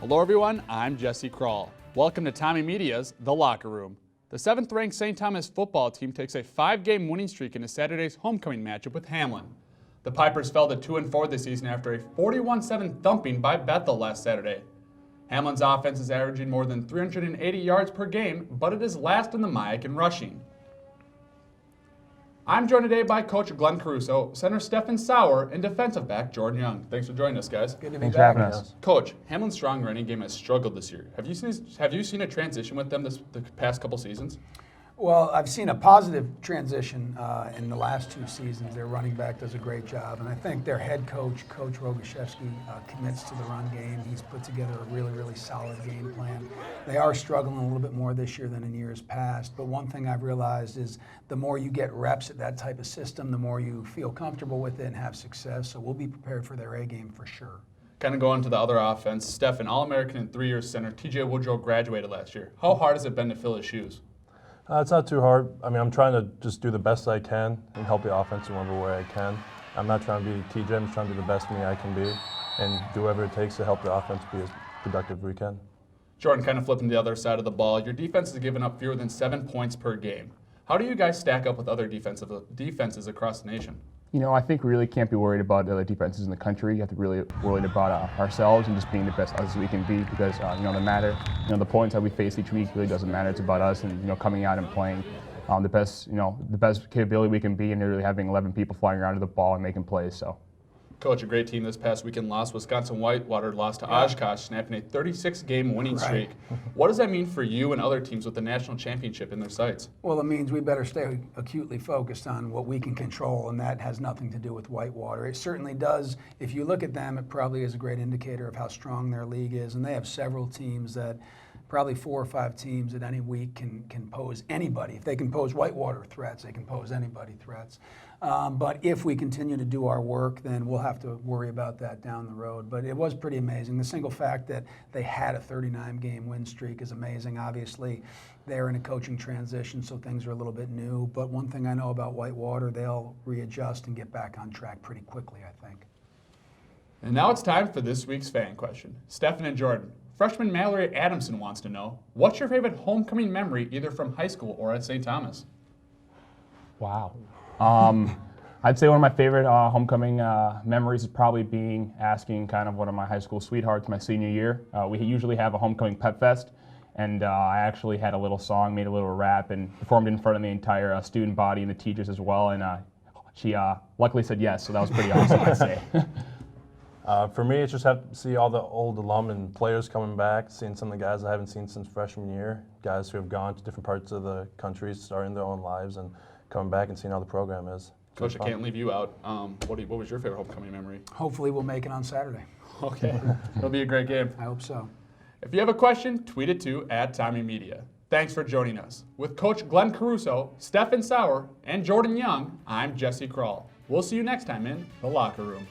Hello everyone, I'm Jesse Krull. Welcome to Tommy Media's The Locker Room. The 7th-ranked St. Thomas football team takes a 5-game winning streak into Saturday's homecoming matchup with Hamlin. The Pipers fell to 2-4 this season after a 41-7 thumping by Bethel last Saturday. Hamlin's offense is averaging more than 380 yards per game, but it is last in the MIAC in rushing. I'm joined today by Coach Glenn Caruso, center Stefan Sauer, and defensive back Jordan Young. Thanks for joining us, guys. Good to be back. Coach, Hamlin's strong running game has struggled this year. Have you seen a transition with them the past couple seasons? Well, I've seen a positive transition in the last 2 seasons. Their running back does a great job, and I think their head coach, Coach Rogaszewski, commits to the run game. He's put together a really, really solid game plan. They are struggling a little bit more this year than in years past, but one thing I've realized is the more you get reps at that type of system, the more you feel comfortable with it and have success, so we'll be prepared for their A game for sure. Kind of going to the other offense, Stefan, All-American and 3-year center, TJ Woodrow graduated last year. How hard has it been to fill his shoes? It's not too hard. I mean, I'm trying to just do the best I can and help the offense in whatever way I can. I'm not trying to be TJ, I'm just trying to do the best me I can be and do whatever it takes to help the offense be as productive as we can. Jordan, kind of flipping to the other side of the ball, your defense has given up fewer than 7 points per game. How do you guys stack up with other defenses across the nation? You know, I think we really can't be worried about the other defenses in the country. You have to really worry about ourselves and just being the best us as we can be because, the points that we face each week really doesn't matter. It's about us and, coming out and playing the best capability we can be and really having 11 people flying around to the ball and making plays, so. Coach, a great team this past weekend lost. Wisconsin Whitewater lost to Oshkosh, snapping a 36-game winning streak. What does that mean for you and other teams with the national championship in their sights? Well, it means we better stay acutely focused on what we can control, and that has nothing to do with Whitewater. It certainly does. If you look at them, it probably is a great indicator of how strong their league is, and they have several teams that probably 4 or 5 teams at any week can pose anybody. If they can pose Whitewater threats, they can pose anybody threats. But if we continue to do our work, then we'll have to worry about that down the road. But it was pretty amazing. The single fact that they had a 39-game win streak is amazing. Obviously, they're in a coaching transition, so things are a little bit new. But one thing I know about Whitewater, they'll readjust and get back on track pretty quickly, I think. And now it's time for this week's fan question. Stefan and Jordan. Freshman Mallory Adamson wants to know, what's your favorite homecoming memory either from high school or at St. Thomas? Wow. I'd say one of my favorite homecoming memories is probably asking kind of one of my high school sweethearts my senior year. We usually have a homecoming pep fest, and I actually had a little song, made a little rap, and performed in front of the entire student body and the teachers as well, and she luckily said yes, so that was pretty awesome, I'd say. For me, it's just have to see all the old alum and players coming back, seeing some of the guys I haven't seen since freshman year, guys who have gone to different parts of the country, starting their own lives, and coming back and seeing how the program is. Coach, I can't leave you out. What was your favorite homecoming memory? Hopefully we'll make it on Saturday. Okay, it'll be a great game. I hope so. If you have a question, tweet it to @TommyMedia. Thanks for joining us. With Coach Glenn Caruso, Stefan Sauer, and Jordan Young, I'm Jesse Krull. We'll see you next time in The Locker Room.